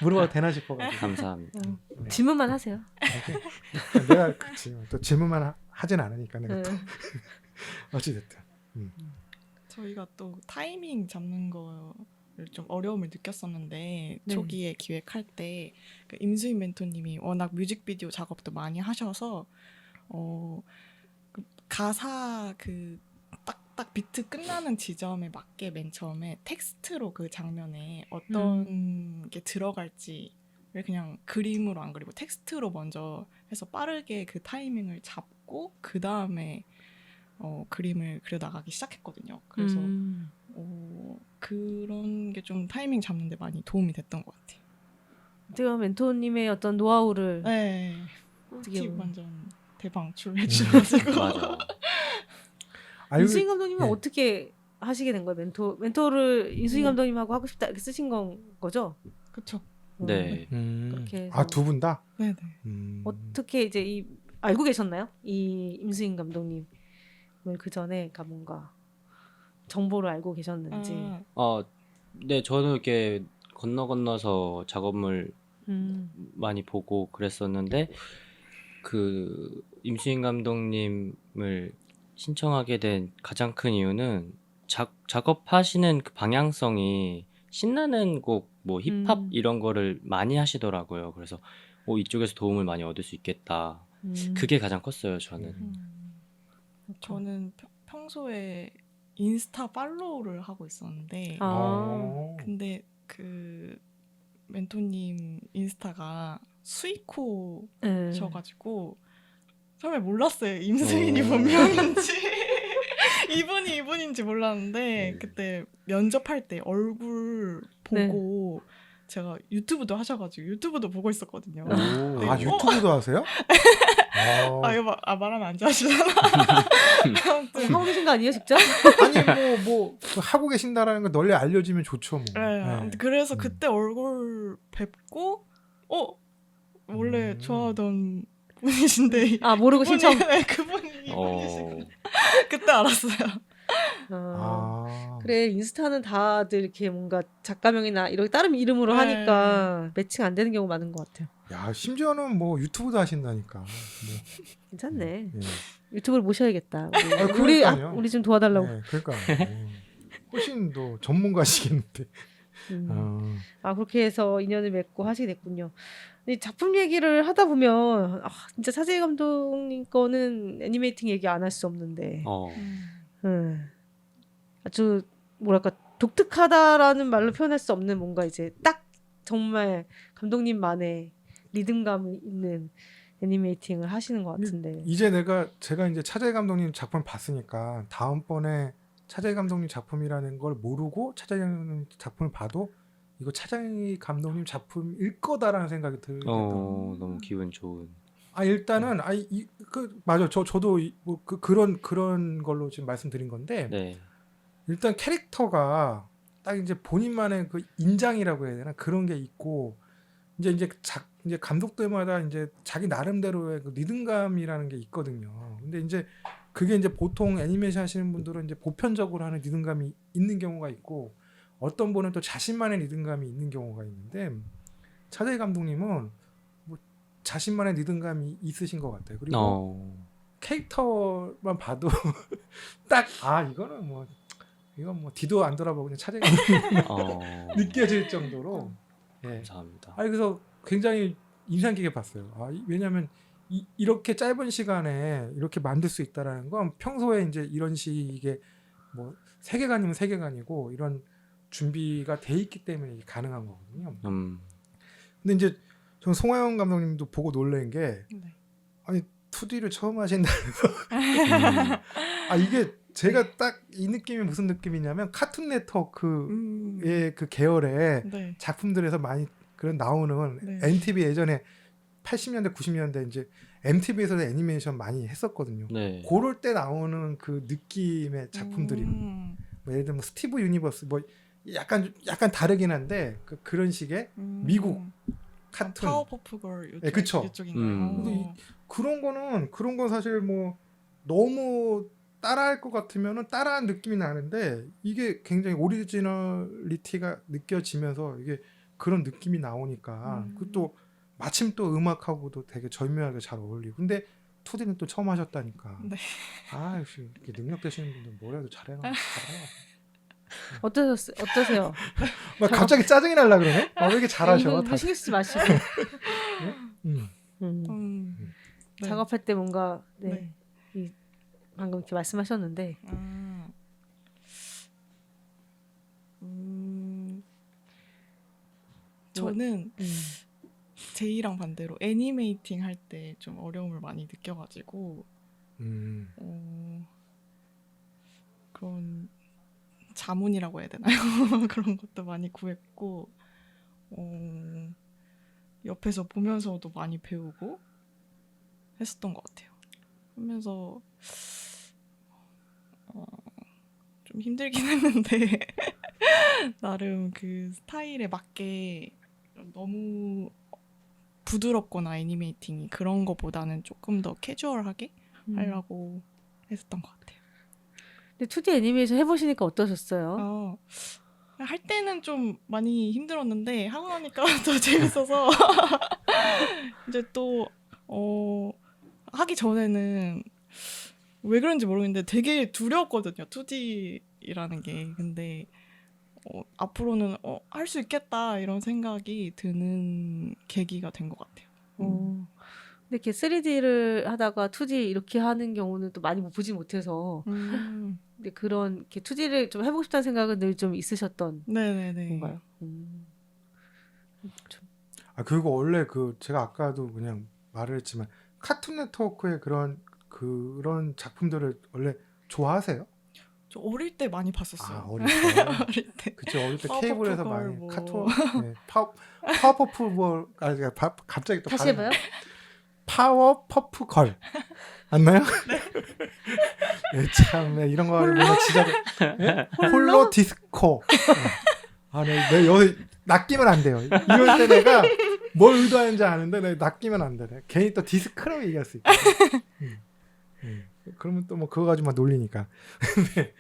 물어봐도 되나 싶어가지고 감사합니다. 질문만 하세요. 내가 또 질문만 하진 않으니까 내가 또 어찌됐든 저희가 또 타이밍 잡는 거를 좀 어려움을 느꼈었는데 초기에 기획할 때 그 임수인 멘토님이 워낙 뮤직비디오 작업도 많이 하셔서 그 가사 그 딱 비트 끝나는 지점에 맞게 맨 처음에 텍스트로 그 장면에 어떤 게 들어갈지를 그냥 그림으로 안 그리고 텍스트로 먼저 해서 빠르게 그 타이밍을 잡고 그 다음에 그림을 그려나가기 시작했거든요. 그래서 그런 게 좀 타이밍 잡는데 많이 도움이 됐던 것 같아요. 제가 멘토님의 어떤 노하우를 어떻게 꿀팁 보면. 완전 대방출 해주셔가지고 맞아. 인수인 감독님은 네. 어떻게 하시게 된 거예요? 멘토를 인수인 네. 감독님하고 하고 싶다 이렇게 쓰신 거죠? 그쵸. 네. 그렇게 해서. 아, 두 분 다? 네네. 어떻게 이제 알고 계셨나요? 이 임수인 감독님을 그 전에 그러니까 뭔가 정보를 알고 계셨는지. 아, 네, 저는 이렇게 건너서 작업물 음. 많이 보고 그랬었는데 그 임수인 감독님을 신청하게 된 가장 큰 이유는 작업하시는 그 방향성이 신나는 곡, 뭐 힙합 이런 거를 많이 하시더라고요. 그래서 이쪽에서 도움을 많이 얻을 수 있겠다. 그게 가장 컸어요, 저는. 저는 평소에 인스타 팔로우를 하고 있었는데 아. 근데 그 멘토님 인스타가 수이코셔가지고 처음에 몰랐어요. 임수인이 오. 본명인지 이분인지 몰랐는데 그때 면접할 때 얼굴 보고 제가 유튜브도 하셔가지고 유튜브도 보고 있었거든요. 오. 아, 유튜브도 하세요? 아 이거 말하면 안 좋아하시잖아. 아무튼 하고 계신 거 아니에요, 직접? 아니 뭐 하고 계신다라는 거 널리 알려지면 좋죠 뭐. 네, 아무튼 그래서 그때 얼굴 뵙고 원래 좋아하던 분이신데 아, 모르고 신청. 네, 그분이 이분이시고 그때 알았어요. 아. 그래, 인스타는 다들 이렇게 뭔가 작가명이나 이렇게 다른 이름으로 네. 하니까 매칭 안 되는 경우가 많은 것 같아요. 야, 심지어는 뭐 유튜브도 하신다니까. 뭐, 괜찮네. 예. 유튜브를 모셔야겠다. 그러니까요. 우리 좀 도와달라고. 네, 그러니까 훨씬 더 전문가시겠는데. 그렇게 해서 인연을 맺고 하시게 됐군요. 이 작품 얘기를 하다 보면 진짜 차재희 감독님 거는 애니메이팅 얘기 안 할 수 없는데 아주 뭐랄까 독특하다라는 말로 표현할 수 없는 뭔가 이제 딱 정말 감독님만의 리듬감 있는 애니메이팅을 하시는 것 같은데. 이제 제가 이제 차재희 감독님 작품을 봤으니까 다음번에 차재희 감독님 작품이라는 걸 모르고 차재희 감독님 작품을 봐도 이거 차재희 감독님 작품일 거다라는 생각이 들겠더라고요. 너무 기분 좋은. 일단은 맞아. 저도 그런 걸로 지금 말씀드린 건데 네. 일단 캐릭터가 딱 이제 본인만의 그 인장이라고 해야 되나 그런 게 있고 이제 감독들마다 이제 자기 나름대로의 그 리듬감이라는 게 있거든요. 근데 이제 그게 이제 보통 애니메이션 하시는 분들은 이제 보편적으로 하는 리듬감이 있는 경우가 있고 어떤 분은 또 자신만의 리듬감이 있는 경우가 있는데 차재희 감독님은 뭐 자신만의 리듬감이 있으신 것 같아요. 그리고 캐릭터만 봐도 딱 이건 뭐 뒤도 안 돌아보고 그냥 차재희 감독님 느껴질 정도로. 감사합니다. 그래서 굉장히 인상 깊게 봤어요. 왜냐하면 이렇게 짧은 시간에 이렇게 만들 수 있다라는 건 평소에 이제 이런 식의 뭐 세계관이면 세계관이고 이런 준비가 돼 있기 때문에 이게 가능한 거거든요. 근데 이제 전 송하영 감독님도 보고 놀란 게 아니 2D를 처음 하신다는 거. 이게 제가 딱 이 느낌이 무슨 느낌이냐면 카툰 네트워크의 그 계열의 작품들에서 많이 그런 나오는 MTV 예전에 80년대 90년대 이제 MTV에서 애니메이션 많이 했었거든요. 그럴 때 나오는 그 느낌의 작품들이 뭐 예를 들면 스티브 유니버스 뭐 약간 다르긴 한데 그런 식의 미국 카툰 파워퍼프걸 그쵸. 이쪽인가요? 그런 건 사실 뭐 너무 따라할 것 같으면은 따라한 느낌이 나는데 이게 굉장히 오리지널리티가 느껴지면서 이게 그런 느낌이 나오니까 그것도 마침 또 음악하고도 되게 절묘하게 잘 어울리고 근데 2D는 또 처음 하셨다니까. 역시 이렇게 능력 되시는 분들 뭘 해도 잘해요. 어떠세요? 갑자기 짜증이 날라 그러네. 왜 이렇게 잘하셔? 이거 신경 쓰지 마시고. 작업할 때 뭔가 방금 이렇게 말씀하셨는데 저는 제이랑 반대로 애니메이팅 할 때 좀 어려움을 많이 느껴가지고 그런 자문이라고 해야 되나요? 그런 것도 많이 구했고 옆에서 보면서도 많이 배우고 했었던 것 같아요. 하면서 좀 힘들긴 했는데 나름 그 스타일에 맞게 너무 부드럽거나 애니메이팅이 그런 거보다는 조금 더 캐주얼하게 하려고 했었던 것 같아요. 근데 2D 애니메이션 해보시니까 어떠셨어요? 할 때는 좀 많이 힘들었는데 하고 나니까 더 재밌어서 이제 또 하기 전에는 왜 그런지 모르겠는데 되게 두려웠거든요. 2D라는 게. 근데 앞으로는 할 수 있겠다 이런 생각이 드는 계기가 된 것 같아요. 근데 이렇게 3D를 하다가 2D 이렇게 하는 경우는 또 많이 보지 못해서 근데 그런 이렇게 2D를 좀 해보고 싶다는 생각은 늘 좀 있으셨던 네네네. 건가요? 그리고 원래 제가 아까도 그냥 말을 했지만 카툰 네트워크의 그런 작품들을 원래 좋아하세요? 저 어릴 때 많이 봤었어요. 어릴 때. 어릴 때. 그쵸, 어릴 때 파워퍼프 케이블에서 걸 많이 뭐. 카툰, 네, 파워퍼프볼, 갑자기 또 다시 해봐요. 파워퍼프 걸 맞나요? 네, 참, 네, 이런 거 보면 진짜 네? 홀로 디스코. 네, 여기 낚이면 안 돼요. 이럴 때 내가 뭘 의도하는지 아는데 내가 낚이면 안 돼. 괜히 또 디스크라고 얘기할 수 있고. 그러면 또 뭐 그거 가지고 막 놀리니까. 근데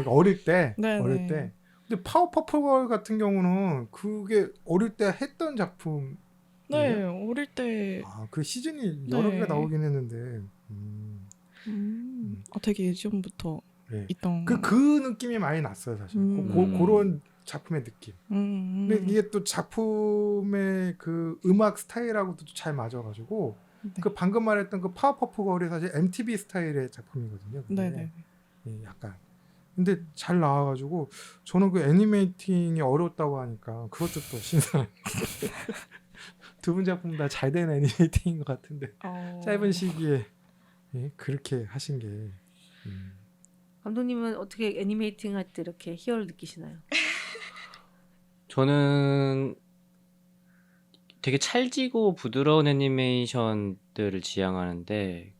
이거 어릴 때. 근데 파워퍼프걸 같은 경우는 그게 어릴 때 했던 작품. 네, 어릴 때. 그 시즌이 여러 개가 나오긴 했는데. 되게 예전부터 네. 있던. 그 느낌이 많이 났어요, 사실. 그런 작품의 느낌. 근데 이게 또 작품의 그 음악 스타일하고도 잘 맞아가지고. 네. 그 방금 말했던 그 파워퍼프걸이 사실 MTV 스타일의 작품이거든요. 네네. 약간. 근데 잘 나와가지고 저는 그 애니메이팅이 어렵다고 하니까 그것도 또 신선해. 두 분 작품 다 잘 된 애니메이팅인 것 같은데 짧은 시기에 그렇게 하신 게. 감독님은 어떻게 애니메이팅 할 때 이렇게 희열을 느끼시나요? 저는 되게 찰지고 부드러운 애니메이션들을 지향하는데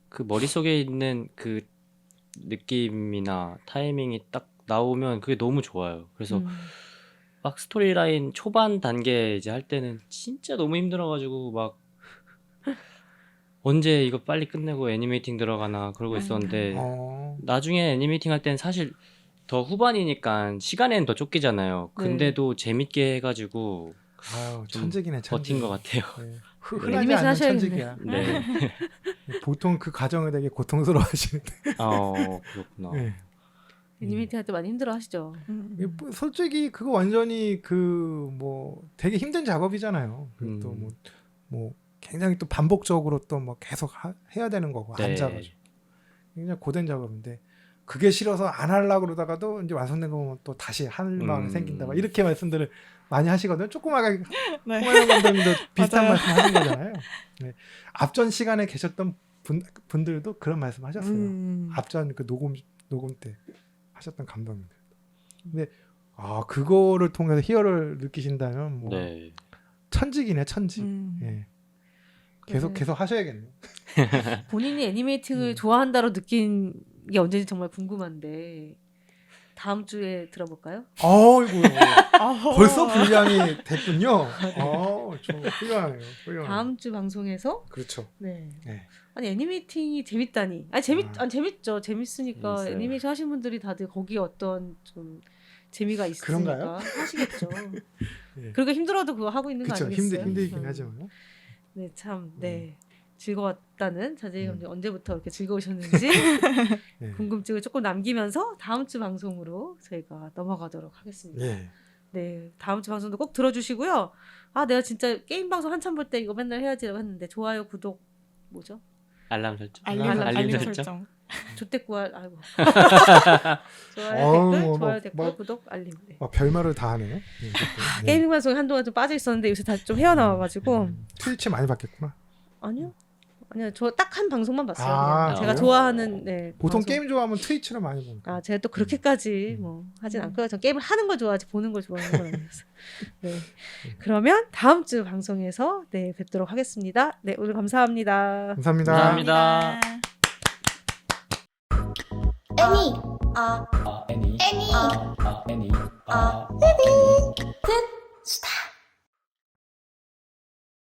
그 머릿속에 있는 그 느낌이나 타이밍이 딱 나오면 그게 너무 좋아요. 그래서 막 스토리라인 초반 단계 이제 할 때는 진짜 너무 힘들어가지고 막 언제 이거 빨리 끝내고 애니메이팅 들어가나 그러고 있었는데 나중에 애니메이팅 할 때는 사실 더 후반이니까 시간에는 더 쫓기잖아요. 근데도 재밌게 해가지고 천직이네, 천직. 버틴 것 같아요. 네. 흔하지 애니메이션 않는 하셔야겠네. 천직이야. 네. 보통 그 과정을 되게 고통스러워하시는데. 그렇구나. 네. 애니메이팅 할 때 많이 힘들어 하시죠? 솔직히 그거 완전히 되게 힘든 작업이잖아요. 또 뭐 굉장히 또 반복적으로 또 뭐 계속 해야 되는 거고 네. 앉아가지고 굉장히 고된 작업인데 그게 싫어서 안 하려고 그러다가도 이제 완성된 거 보면 또 다시 할 마음이 생긴다. 막 이렇게 말씀들을 많이 하시거든요. 조그마하게 홍하영 감독님도 비슷한 말씀 하신 거잖아요. 네. 앞전 시간에 계셨던 분들도 그런 말씀 하셨어요. 앞전 그 녹음 때 하셨던 감독님들. 근데 그거를 통해서 희열을 느끼신다면 뭐 네. 천직이네, 천직. 예. 계속 하셔야겠네요. 본인이 애니메이팅을 좋아한다로 느낀 게 언제인지 정말 궁금한데 다음 주에 들어볼까요? 어이구. 벌써 분량이 됐군요. 좀 훌륭하네요. 다음 주 방송에서 그렇죠. 네. 네. 아니 애니메이팅이 재밌다니. 재밌죠. 재밌으니까 재밌어요. 애니메이션 하신 분들이 다들 거기에 어떤 좀 재미가 있으니까 그런가요? 하시겠죠. 네. 그러니까 힘들어도 그거 하고 있는 거 그렇죠. 아니겠어요? 힘들긴 하지만. 네, 참, 네. 즐거웠다는 자재희 감독님 언제부터 이렇게 즐거우셨는지 네. 궁금증을 조금 남기면서 다음 주 방송으로 저희가 넘어가도록 하겠습니다. 예. 네, 다음 주 방송도 꼭 들어주시고요. 내가 진짜 게임 방송 한참 볼 때 이거 맨날 해야지라고 했는데 좋아요, 구독, 뭐죠? 알람 설정. 알림 설정. 조태구알, 아이고. 어우, 좋아요, 구독, 알림. 네. 별말을 다 하네요. 네. 게임 방송에 한동안 좀 빠져 있었는데 요새 다시 좀 헤어나와가지고 트위치 많이 봤겠구나. 아니요. 아니요, 저 딱 한 방송만 봤어요. 아, 그냥 제가 그래요? 좋아하는 네. 보통 방송. 게임 좋아하면 트위치를 많이 보니까. 아, 제가 또 그렇게까지 뭐 하진 않고요. 전 게임을 하는 걸 좋아하지 보는 걸 좋아하는 건 아니어서. 네. 그러면 다음 주 방송에서 네, 뵙도록 하겠습니다. 네, 오늘 감사합니다. 감사합니다. 감사합니다. 애니 애니 애니 애니 끝 스타